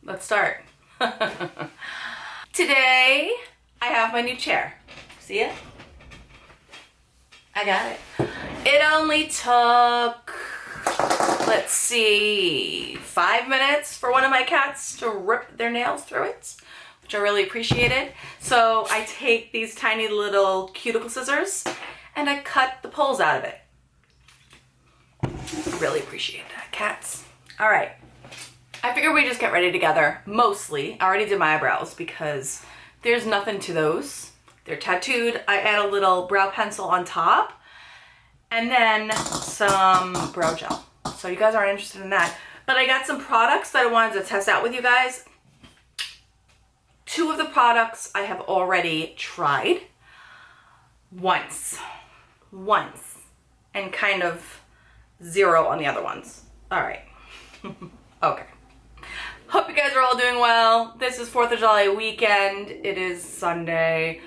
let's start. Today, I have my new chair. See it? I got it. It only took, let's see, 5 minutes for one of my cats to rip their nails through it, which I really appreciated. So I take these tiny little cuticle scissors and I cut the poles out of it. Really appreciate that, cats. All right. I figured we just get ready together, mostly. I already did my eyebrows because there's nothing to those. They're tattooed. I add a little brow pencil on top and then some brow gel. So you guys aren't interested in that. But I got some products that I wanted to test out with you guys. 2 of the products I have already tried once, and kind of 0 on the other ones. All right. Okay. Hope you guys are all doing well. This is 4th of July weekend. It is Sunday.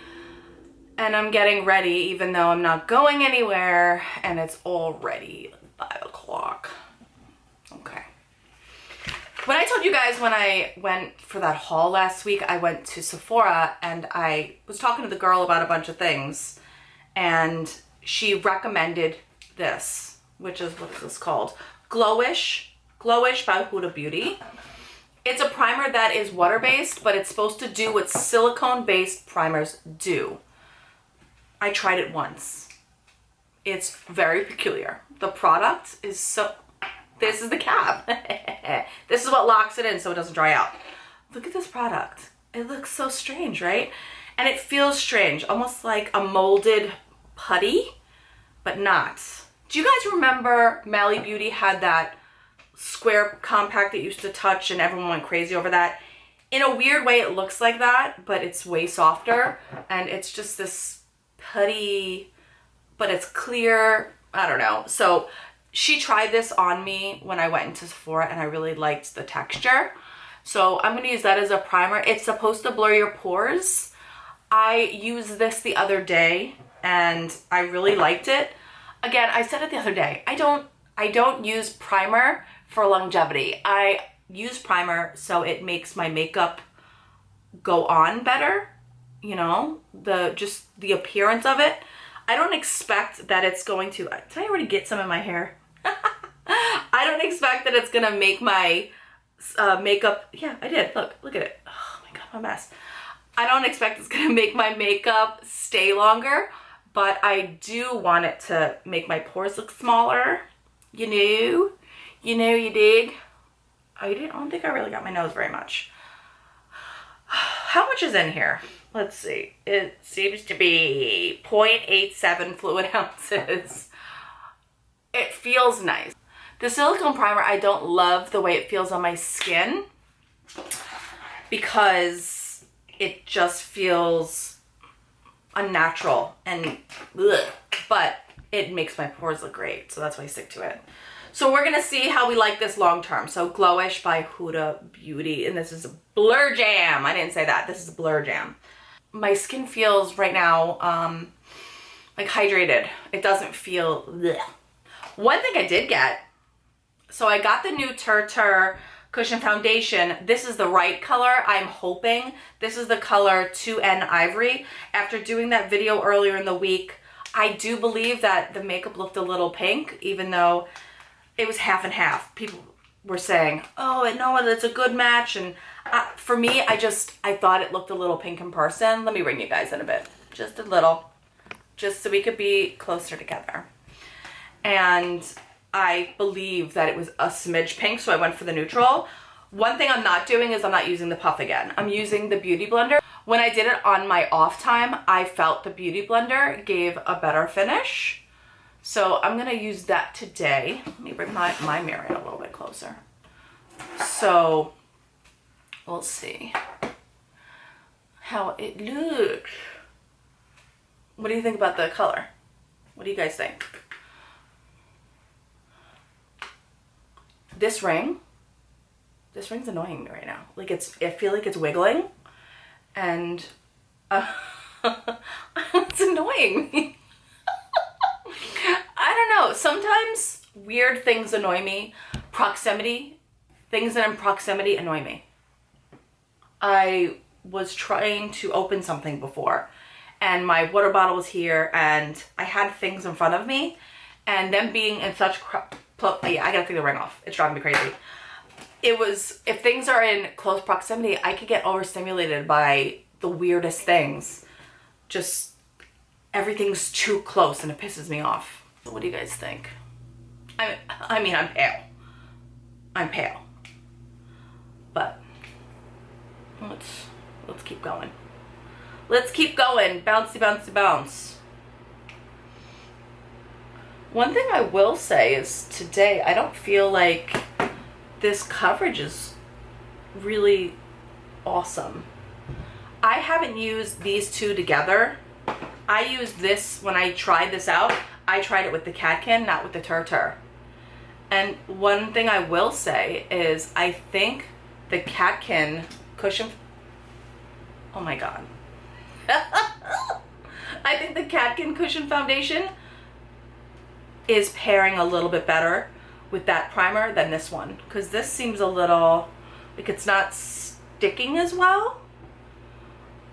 And I'm getting ready even though I'm not going anywhere. And it's already 5 o'clock. Okay. When I told you guys when I went for that haul last week, I went to Sephora and I was talking to the girl about a bunch of things. And she recommended this, which is, what is this called? Glowish by Huda Beauty. It's a primer that is water-based, but it's supposed to do what silicone-based primers do. I tried it once. It's very peculiar. The product is so... This is the cap. This is what locks it in so it doesn't dry out. Look at this product. It looks so strange, right? And it feels strange, almost like a molded putty, but not. Do you guys remember Mally Beauty had that square compact that used to touch and everyone went crazy over that? In a weird way, it looks like that, but it's way softer. And it's just this putty, but it's clear. I don't know. So she tried this on me when I went into Sephora and I really liked the texture. So I'm going to use that as a primer. It's supposed to blur your pores. I used this the other day and I really liked it. Again, I said it the other day. I don't use primer for longevity. I use primer so it makes my makeup go on better, you know, just the appearance of it. I don't expect that it's going to, did I already get some in my hair? I don't expect that it's gonna make my makeup, yeah, I did, look at it. Oh my God, I'm a mess. I don't expect it's gonna make my makeup stay longer, but I do want it to make my pores look smaller, you know, you dig. I don't think I really got my nose very much. How much is in here? Let's see. It seems to be 0.87 fluid ounces. It feels nice. The silicone primer, I don't love the way it feels on my skin because it just feels unnatural and ugh, but it makes my pores look great. So that's why I stick to it. So we're gonna see how we like this long term. So Glowish by Huda Beauty, and this is a Blur Jam. I didn't say that. This is a Blur Jam. My skin feels right now like hydrated. It doesn't feel bleh. One thing I did get, so I got the new Tur Cushion Foundation. This is the right color. I'm hoping this is the color 2N Ivory. After doing that video earlier in the week, I do believe that the makeup looked a little pink, even though it was half and half. People were saying, oh, no, it's a good match. And for me, I thought it looked a little pink in person. Let me bring you guys in a bit, just a little, just so we could be closer together. And I believe that it was a smidge pink, so I went for the neutral. One thing I'm not doing is I'm not using the puff again. I'm using the Beauty Blender. When I did it on my off time, I felt the Beauty Blender gave a better finish. So I'm gonna use that today. Let me bring my mirror in a little bit closer. So we'll see how it looks. What do you think about the color? What do you guys think? This ring's annoying me right now. Like I feel like it's wiggling and it's annoying me. I don't know. Sometimes weird things annoy me. Things that are in proximity annoy me. I was trying to open something before and my water bottle was here and I had things in front of me, and them being in such yeah, I gotta take the ring off. It's driving me crazy. It was, if things are in close proximity, I could get overstimulated by the weirdest things. Just everything's too close and it pisses me off. What do you guys think? I mean, I'm pale. I'm pale. But let's keep going. Let's keep going. Bouncy, bouncy, bounce. One thing I will say is today I don't feel like this coverage is really awesome. I haven't used these two together. I used this when I tried this out. I tried it with the Catkin, not with the Tur. And one thing I will say is I think the Catkin cushion, oh my God. I think the Catkin cushion foundation is pairing a little bit better with that primer than this one, because this seems a little like it's not sticking as well.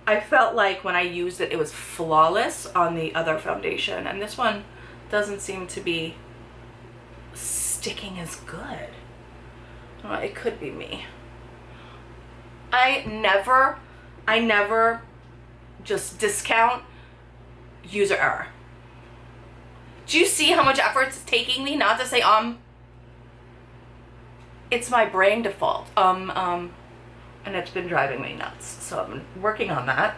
I felt like when I used it, it was flawless on the other foundation, and this one doesn't seem to be sticking as good. Well, it could be me. I never just discount user error. Do you see how much effort it's taking me not to say It's my brain default. And it's been driving me nuts. So I'm working on that.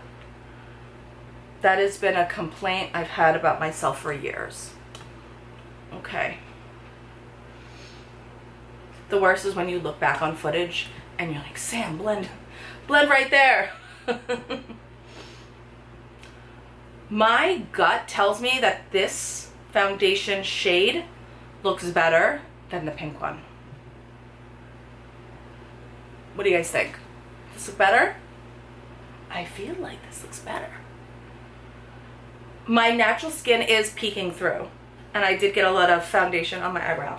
That has been a complaint I've had about myself for years. Okay. The worst is when you look back on footage and you're like, Sam, blend right there. My gut tells me that this foundation shade looks better than the pink one. What do you guys think? Does this look better? I feel like this looks better. My natural skin is peeking through, and I did get a lot of foundation on my eyebrow,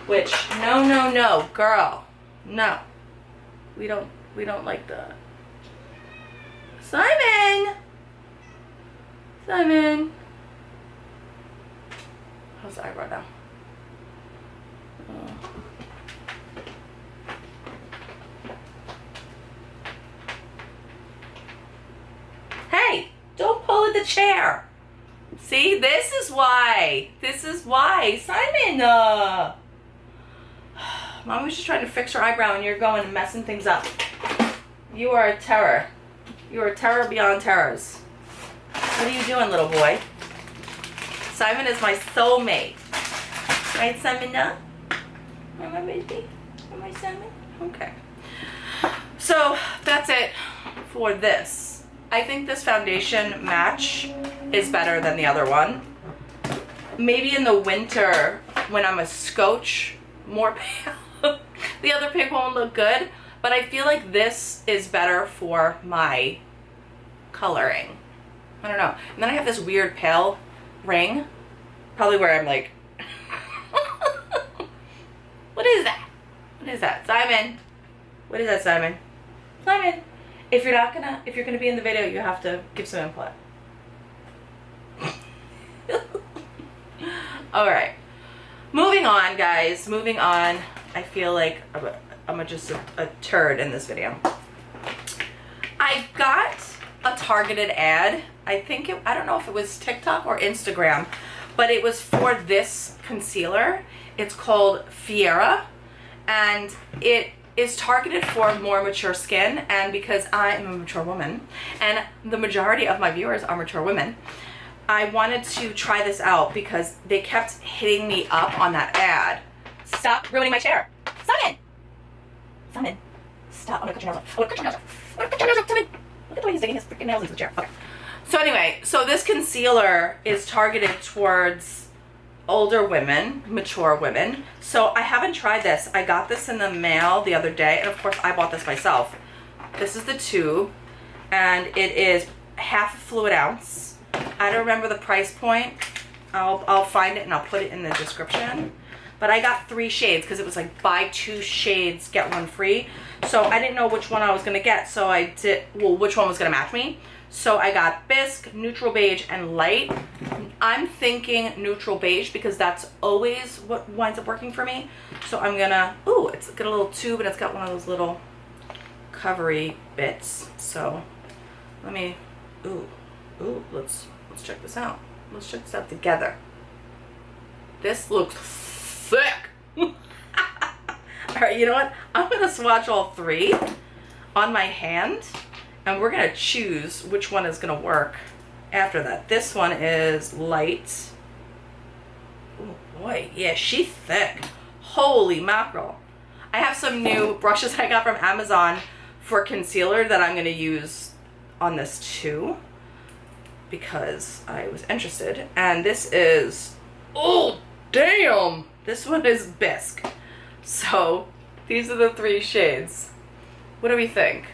which no, girl, no. We don't like that. Simon! How's the eyebrow now? Hey, don't pull at the chair. See, this is why, Simon, Mom was just trying to fix her eyebrow and you're going and messing things up. You are a terror. You are a terror beyond terrors. What are you doing, little boy? Simon is my soulmate. Right, Simon? Am I baby? Am I Simon? Okay. So that's it for this. I think this foundation match is better than the other one. Maybe in the winter when I'm a scotch more pale, the other pink won't look good, but I feel like this is better for my coloring. I don't know. And then I have this weird pale ring, probably where I'm like, what is that? What is that? Simon? What is that, Simon? Simon, if you're gonna be in the video, you have to give some input. All right, moving on, guys. Moving on. I feel like I'm just a turd in this video. I got a targeted ad. I don't know if it was TikTok or Instagram, but it was for this concealer. It's called Fiera, and it is targeted for more mature skin, and because I am a mature woman and the majority of my viewers are mature women, I wanted to try this out because they kept hitting me up on that ad. Stop ruining my chair. Simon, stop. I'm gonna cut your nails off. Simon. Look at the way he's digging his freaking nails into the chair. Okay. So anyway, so this concealer is targeted towards older women, mature women. So I haven't tried this. I got this in the mail the other day, and of course I bought this myself. This is the tube, and it is half a fluid ounce. I don't remember the price point. I'll find it and I'll put it in the description. but I got 3 shades because it was like buy 2 shades, get 1 free. So I didn't know which one I was gonna get, so I did, well, which one was gonna match me. So I got Bisque, Neutral Beige, and Light. I'm thinking Neutral Beige because that's always what winds up working for me. So I'm gonna, ooh, it's got a little tube and it's got one of those little covery bits. So let me, ooh, let's check this out. Let's check this out together. This looks thick. All right, you know what? I'm gonna swatch all 3 on my hand, and we're gonna choose which one is gonna work after that. This one is Light. Oh boy, yeah, she's thick. Holy mackerel. I have some new brushes I got from Amazon for concealer that I'm gonna use on this too, because I was interested. And this is, oh damn, this one is Bisque. So these are the 3 shades. What do we think?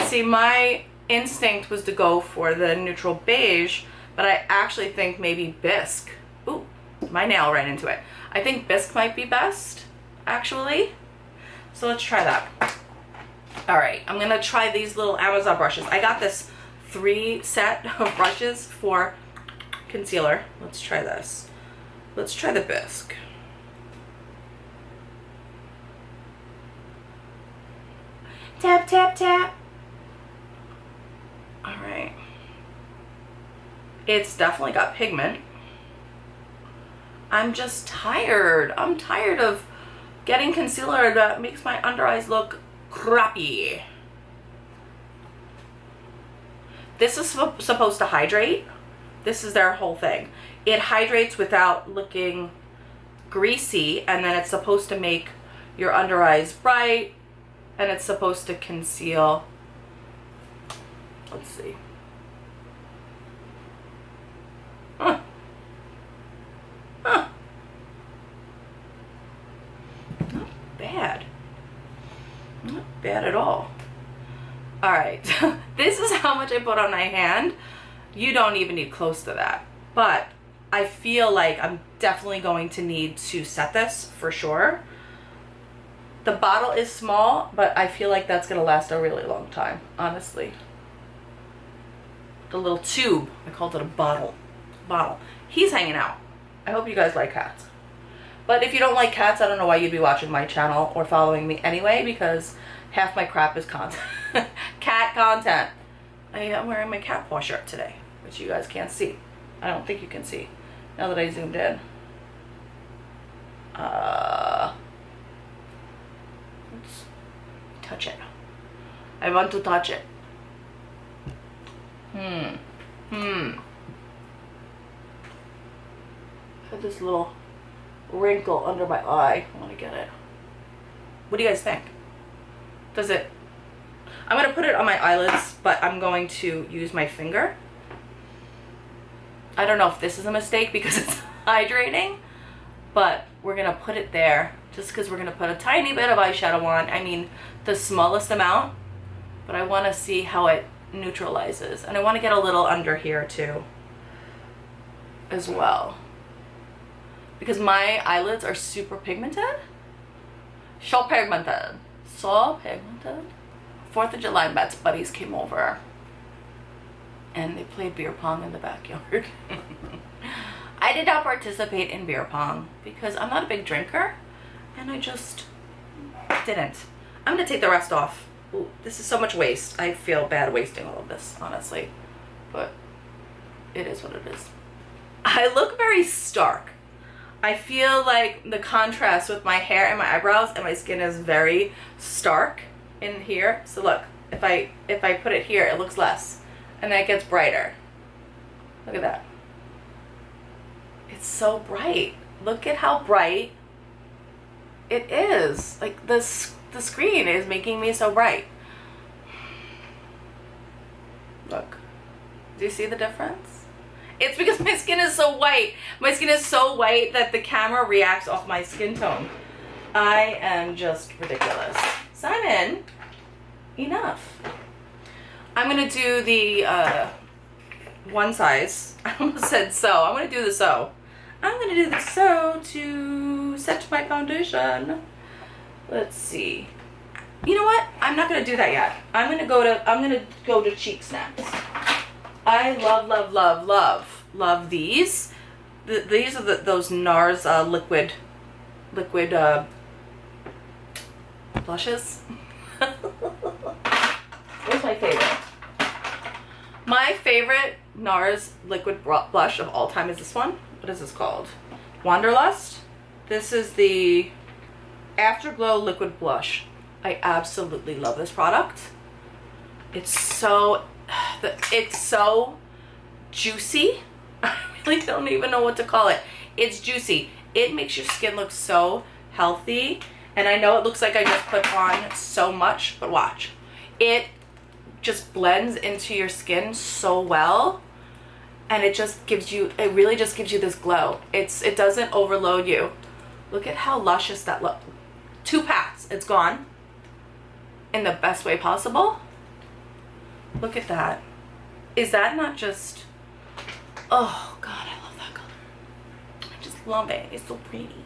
See, my instinct was to go for the Neutral Beige, but I actually think maybe Bisque. Ooh, my nail ran into it. I think Bisque might be best, actually. So let's try that. All right, I'm gonna try these little Amazon brushes. I got this 3 set of brushes for concealer. Let's try this. Let's try the Bisque. Tap, tap, tap. All right. It's definitely got pigment. I'm just tired. I'm tired of getting concealer that makes my under eyes look crappy. This is supposed to hydrate. This is their whole thing. It hydrates without looking greasy, and then it's supposed to make your under eyes bright, and it's supposed to conceal. Let's see. Huh. Huh. Not bad. Not bad at all. All right. This is how much I put on my hand. You don't even need close to that. But I feel like I'm definitely going to need to set this for sure. The bottle is small, but I feel like that's going to last a really long time, honestly. The little tube, I called it a bottle. He's hanging out. I hope you guys like cats. But if you don't like cats, I don't know why you'd be watching my channel or following me anyway, because half my crap is content. Cat content. I am wearing my cat paw shirt today, which you guys can't see. I don't think you can see now that I zoomed in. Let's touch it. I want to touch it. I have this little wrinkle under my eye. I want to get it. What do you guys think? Does it? I'm going to put it on my eyelids, but I'm going to use my finger. I don't know if this is a mistake because it's hydrating, but we're going to put it there just because we're going to put a tiny bit of eyeshadow on. I mean, the smallest amount, but I want to see how it neutralizes. And I want to get a little under here too as well, because my eyelids are super pigmented. So pigmented. 4th of July, Matt's buddies came over and they played beer pong in the backyard. I did not participate in beer pong because I'm not a big drinker, and I just didn't. I'm gonna take the rest off. Ooh, this is so much waste. I feel bad wasting all of this, honestly, but it is what it is. I look very stark. I feel like the contrast with my hair and my eyebrows and my skin is very stark in here. So look, if I put it here, it looks less, and then it gets brighter. Look at that. It's so bright. Look at how bright it is. Like the screen is making me so bright. Look. Do you see the difference? It's because my skin is so white. My skin is so white that the camera reacts off my skin tone. I am just ridiculous. Simon, enough. I'm gonna do the one size. I almost said so. I'm gonna do the so. I'm gonna do the so to set my foundation. Let's see. You know what? I'm not gonna do that yet. I'm gonna go to Cheek Snaps. I love these. These are those NARS liquid blushes. What's my favorite? My favorite NARS liquid blush of all time is this one. What is this called? Wanderlust. This is the Afterglow liquid blush. I absolutely love this product. It's so juicy. I really don't even know what to call it. It's juicy. It makes your skin look so healthy. And I know it looks like I just put on so much, but watch. It just blends into your skin so well. And it really just gives you this glow. It doesn't overload you. Look at how luscious that look. 2 pats, it's gone. In the best way possible. Look at that. Is that not just, oh God, I love that color. I just love it. It's so pretty.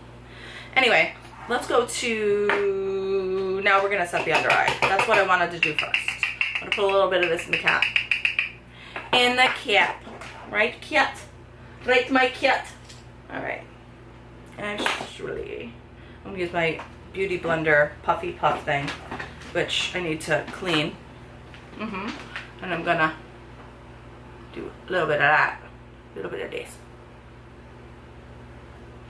Anyway, let's go to, now we're gonna set the under eye. That's what I wanted to do first. I'm gonna put a little bit of this in the cap. In the cap. Right, cat? Right, my cat. All right. Actually, I'm gonna use my Beauty Blender Puffy Puff thing, which I need to clean. And I'm gonna do a little bit of that, a little bit of this.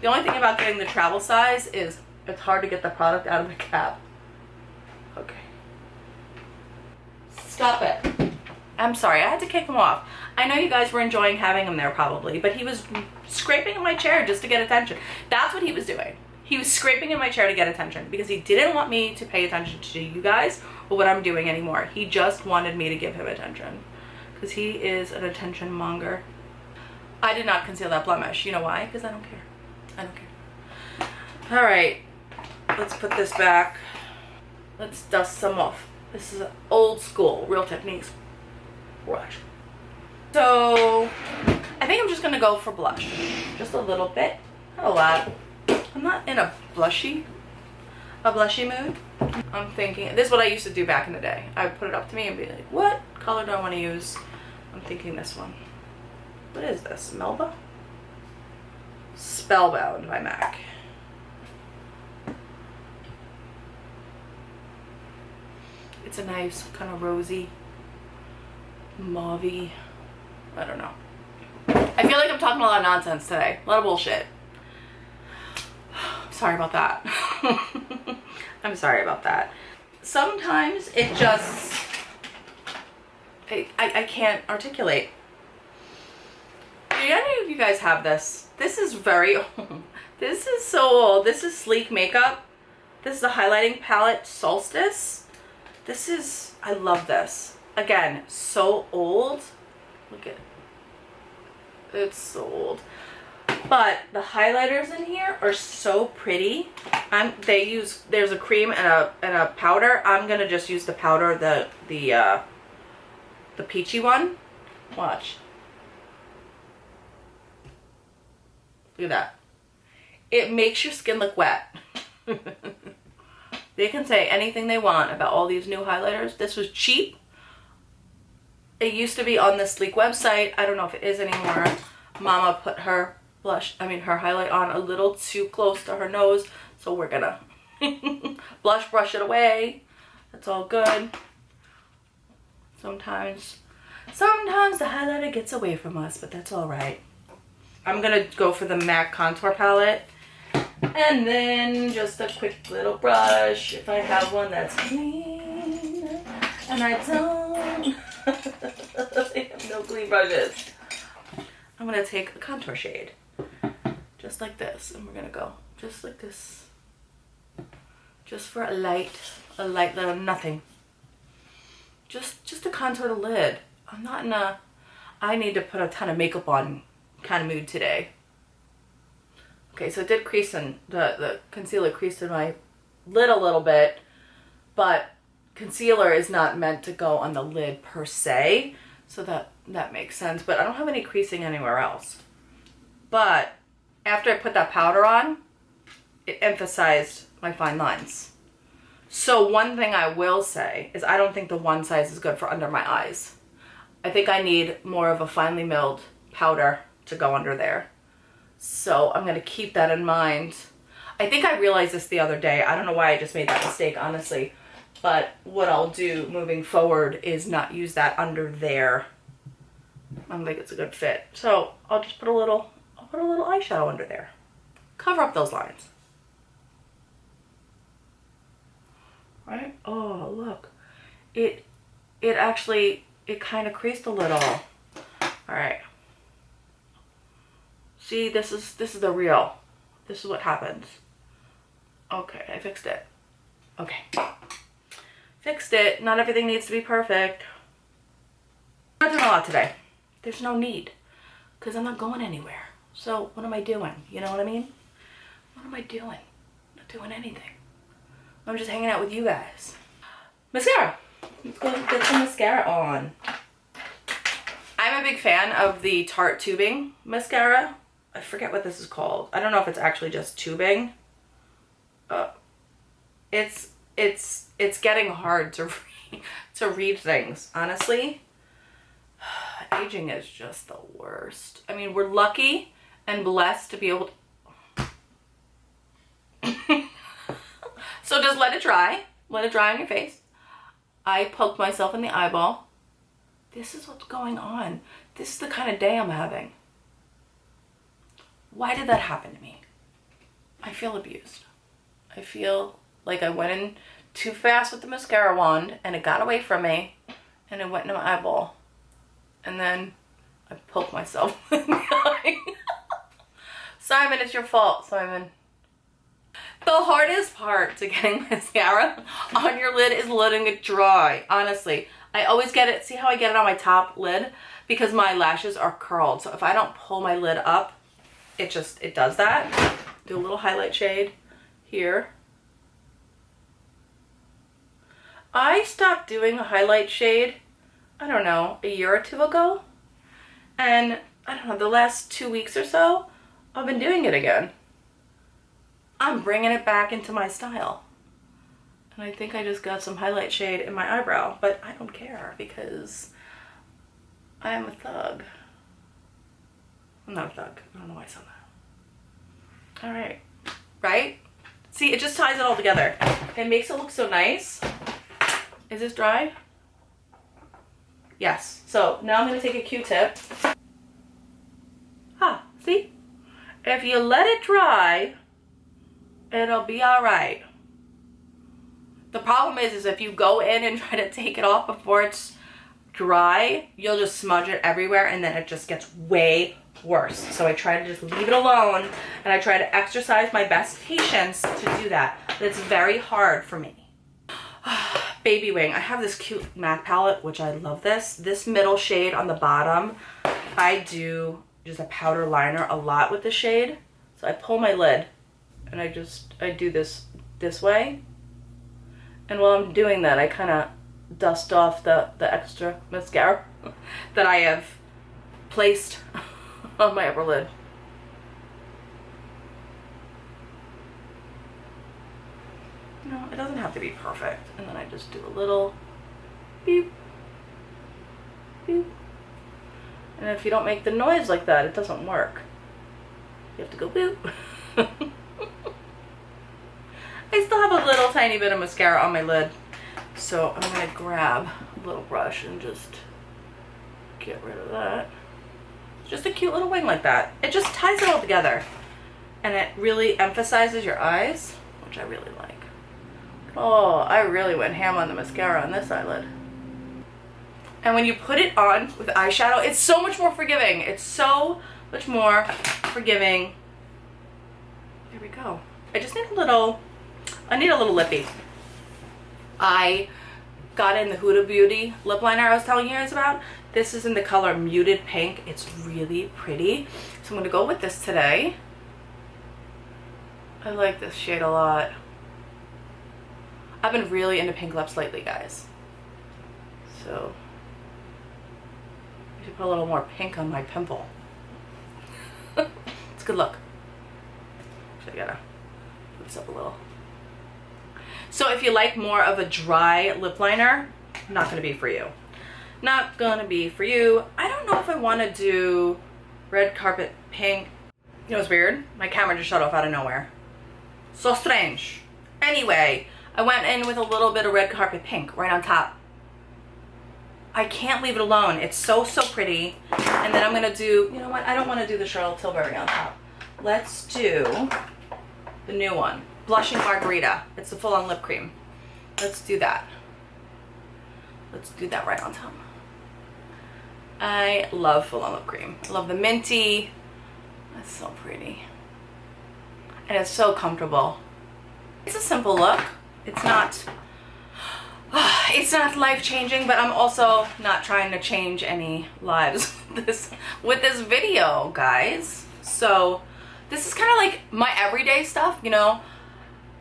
The only thing about getting the travel size is it's hard to get the product out of the cap. Okay. Stop it. I'm sorry, I had to kick him off. I know you guys were enjoying having him there probably, but he was scraping in my chair just to get attention. That's what he was doing. He was scraping in my chair to get attention because he didn't want me to pay attention to you guys or what I'm doing anymore. He just wanted me to give him attention because he is an attention monger. I did not conceal that blemish. You know why? Because I don't care. I don't care. All right, let's put this back. Let's dust some off. This is old school, Real Techniques brush. So I think I'm just gonna go for blush. Just a little bit, not a lot. I'm not in a blushy mood. I'm thinking, this is what I used to do back in the day. I would put it up to me and be like, what color do I want to use? I'm thinking this one. What is this, Melba? Spellbound by MAC. It's a nice kind of rosy, mauve-y, I don't know. I feel like I'm talking a lot of nonsense today. A lot of bullshit. Sorry about that. I'm sorry about that. Sometimes it just, I can't articulate. Do any of you guys have this? This is very old. This is so old. This is Sleek Makeup. This is the highlighting palette Solstice. This is, I love this. Again, so old. Look at it. It's so old. But the highlighters in here are so pretty. There's a cream and a powder. I'm gonna just use the powder, the peachy one. Watch. Look at that. It makes your skin look wet. They can say anything they want about all these new highlighters. This was cheap. It used to be on the Sleek website. I don't know if it is anymore. Mama put her her highlight on a little too close to her nose. So we're gonna brush it away. That's all good. Sometimes the highlighter gets away from us, but that's all right. I'm gonna go for the MAC contour palette. And then just a quick little brush, if I have one that's clean. And I don't. I have no clean brushes. I'm gonna take a contour shade. Just like this. And we're gonna go just like this. Just for a light little nothing. Just to contour the lid. I'm not in a, I need to put a ton of makeup on kind of mood today. Okay, so it did crease in, the concealer creased in my lid a little bit, but concealer is not meant to go on the lid per se, so that makes sense, but I don't have any creasing anywhere else. But after I put that powder on, it emphasized my fine lines. So one thing I will say is I don't think the one size is good for under my eyes. I think I need more of a finely milled powder to go under there. So I'm going to keep that in mind. I think I realized this the other day. I don't know why I just made that mistake, honestly. But what I'll do moving forward is not use that under there. I don't think it's a good fit. So I'll just put a little eyeshadow under there. Cover up those lines. Right? Oh, look. It actually, it kind of creased a little. All right. See, this is the real. This is what happens. Okay, I fixed it. Okay. Fixed it. Not everything needs to be perfect. I'm not doing a lot today. There's no need. Because I'm not going anywhere. So what am I doing? You know what I mean? What am I doing? Not doing anything. I'm just hanging out with you guys. Mascara. Let's go get some mascara on. I'm a big fan of the Tarte tubing mascara. I forget what this is called. I don't know if it's actually just tubing. It's getting hard to read things, honestly. Aging is just the worst. I mean, we're lucky and blessed to be able to... So just let it dry. Let it dry on your face. I poked myself in the eyeball. This is what's going on. This is the kind of day I'm having. Why did that happen to me? I feel abused. I feel like I went in too fast with the mascara wand and it got away from me and it went into my eyeball. And then I poked myself in the eye. Simon, it's your fault, Simon. The hardest part to getting mascara on your lid is letting it dry, honestly. I always get it, see how I get it on my top lid? Because my lashes are curled. So if I don't pull my lid up, it does that. Do a little highlight shade here. I stopped doing a highlight shade, I don't know, a year or two ago. And I don't know, the last 2 weeks or so, I've been doing it again. I'm bringing it back into my style. And I think I just got some highlight shade in my eyebrow, but I don't care because I am a thug. I'm not a thug. I don't know why I said that. All right. Right? See, it just ties it all together. It makes it look so nice. Is this dry? Yes. So now I'm going to take a Q-tip. See? If you let it dry, it'll be all right. The problem is if you go in and try to take it off before it's dry, you'll just smudge it everywhere and then it just gets way worse. So I try to just leave it alone and I try to exercise my best patience to do that. But it's very hard for me. Baby Wing. I have this cute MAC palette, which I love this. This middle shade on the bottom, I do just a powder liner a lot with the shade. So I pull my lid and I do this way. And while I'm doing that, I kind of dust off the extra mascara that I have placed on my upper lid. No, it doesn't have to be perfect. And then I just do a little beep, beep. And if you don't make the noise like that, it doesn't work. You have to go boop. I still have a little tiny bit of mascara on my lid. So I'm going to grab a little brush and just get rid of that. It's just a cute little wing like that. It just ties it all together. And it really emphasizes your eyes, which I really like. Oh, I really went ham on the mascara on this eyelid. And when you put it on with eyeshadow, it's so much more forgiving. It's so much more forgiving. There we go. I just need I need a little lippy. I got in the Huda Beauty lip liner I was telling you guys about. This is in the color Muted Pink. It's really pretty. So I'm going to go with this today. I like this shade a lot. I've been really into pink lips lately, guys. So I should put a little more pink on my pimple. It's a good look. Actually, I gotta Put this up a little. So if you like more of a dry lip liner, not gonna be for you. Not gonna be for you. I don't know if I wanna do red carpet pink. You know what's weird? My camera just shut off out of nowhere. So strange. Anyway, I went in with a little bit of red carpet pink right on top. I can't leave it alone. It's so, so pretty. And then I'm gonna do, you know what? I don't wanna do the Charlotte Tilbury on top. Let's do the new one. Blushing Margarita. It's the full-on lip cream. Let's do that. Let's do that right on top. I love full-on lip cream. I love the minty. That's so pretty. And it's so comfortable. It's a simple look. It's not life-changing, but I'm also not trying to change any lives with this video, guys. So this is kind of like my everyday stuff, you know.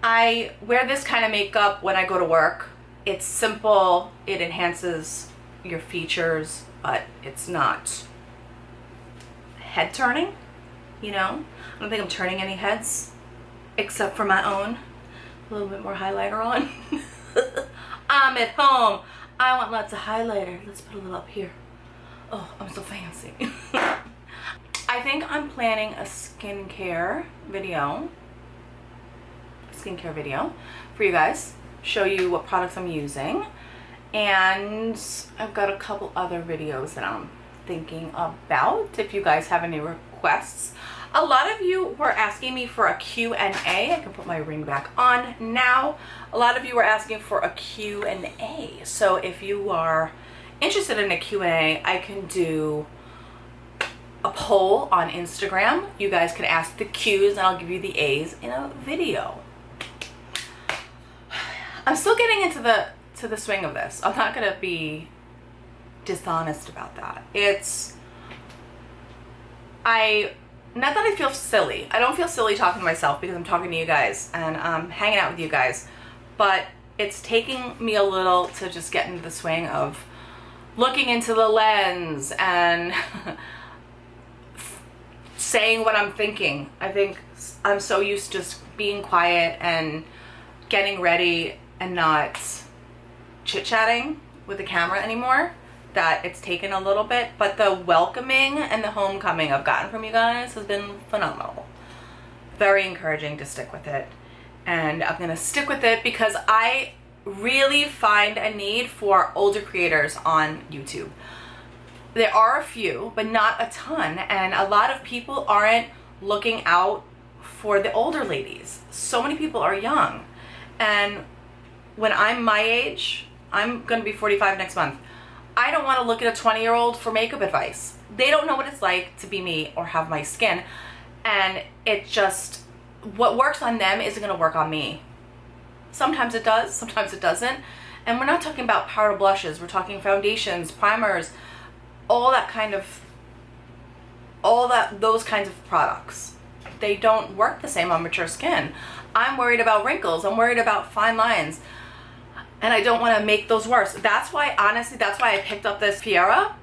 I wear this kind of makeup when I go to work. It's simple, it enhances your features, but it's not head turning, you know. I don't think I'm turning any heads except for my own. A little bit more highlighter on. I'm at home. I want lots of highlighter. Let's put a little up here. Oh, I'm so fancy. I think I'm planning a skincare video for you guys. Show you what products I'm using. And I've got a couple other videos that I'm thinking about if you guys have any requests. A lot of you were asking me for a Q&A. I can put my ring back on now. A lot of you were asking for a Q&A. So if you are interested in a Q&A, I can do a poll on Instagram. You guys can ask the Q's and I'll give you the A's in a video. I'm still getting into the swing of this. I'm not gonna be dishonest about that. Not that I feel silly. I don't feel silly talking to myself because I'm talking to you guys and I'm hanging out with you guys. But it's taking me a little to just get into the swing of looking into the lens and saying what I'm thinking. I think I'm so used to just being quiet and getting ready and not chit-chatting with the camera anymore, that it's taken a little bit, but the welcoming and the homecoming I've gotten from you guys has been phenomenal. Very encouraging to stick with it. And I'm gonna stick with it because I really find a need for older creators on YouTube. There are a few, but not a ton, and a lot of people aren't looking out for the older ladies. So many people are young, and when I'm my age, I'm gonna be 45 next month, I don't want to look at a 20-year-old for makeup advice. They don't know what it's like to be me or have my skin, and it just, what works on them isn't gonna work on me. Sometimes it does, sometimes it doesn't. And we're not talking about powder blushes, we're talking foundations, primers, those kinds of products. They don't work the same on mature skin. I'm worried about wrinkles, I'm worried about fine lines, and I don't want to make those worse. That's why, honestly, that's why I picked up this Fiera.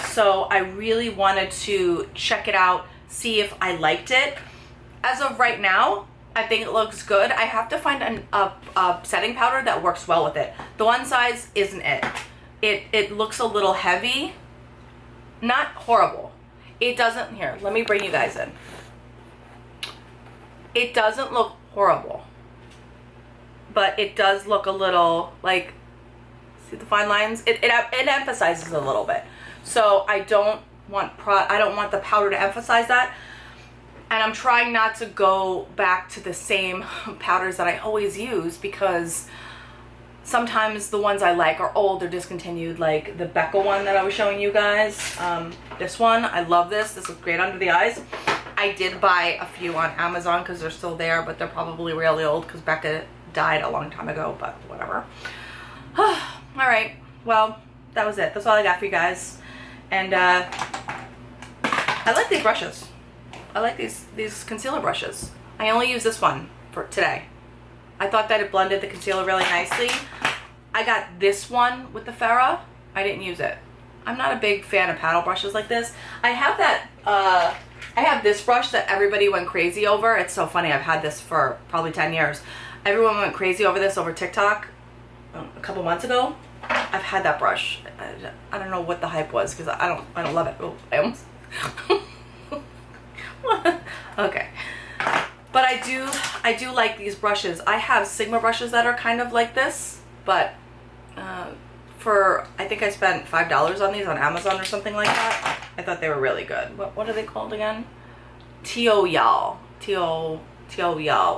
So I really wanted to check it out, see if I liked it. As of right now, I think it looks good. I have to find a setting powder that works well with it. The one size isn't it. It looks a little heavy. Not horrible. It doesn't, here, let me bring you guys in. It doesn't look horrible, but it does look a little like, see the fine lines? It emphasizes a little bit. So I don't want the powder to emphasize that. And I'm trying not to go back to the same powders that I always use, because sometimes the ones I like are old or discontinued, like the Becca one that I was showing you guys. This one, I love this. This looks great under the eyes. I did buy a few on Amazon because they're still there, but they're probably really old because Becca died a long time ago, but whatever. All right, well, that was it. That's all I got for you guys. And I like these brushes. I like these concealer brushes. I only use this one for today. I thought that it blended the concealer really nicely. I got this one with the Farrah. I didn't use it. I'm not a big fan of paddle brushes like this. I have that I have this brush that everybody went crazy over. It's so funny. I've had this for probably 10 years. Everyone went crazy over this over TikTok a couple months ago. I've had that brush. I don't know what the hype was because I don't love it. Oh, I almost. Okay. But I do like these brushes. I have Sigma brushes that are kind of like this, but I think I spent $5 on these on Amazon or something like that. I thought they were really good. What are they called again? T.O. Y'all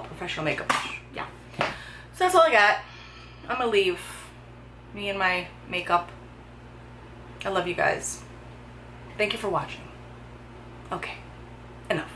professional makeup brush. Yeah. So that's all I got. I'm gonna leave me and my makeup. I love you guys. Thank you for watching. Okay, enough.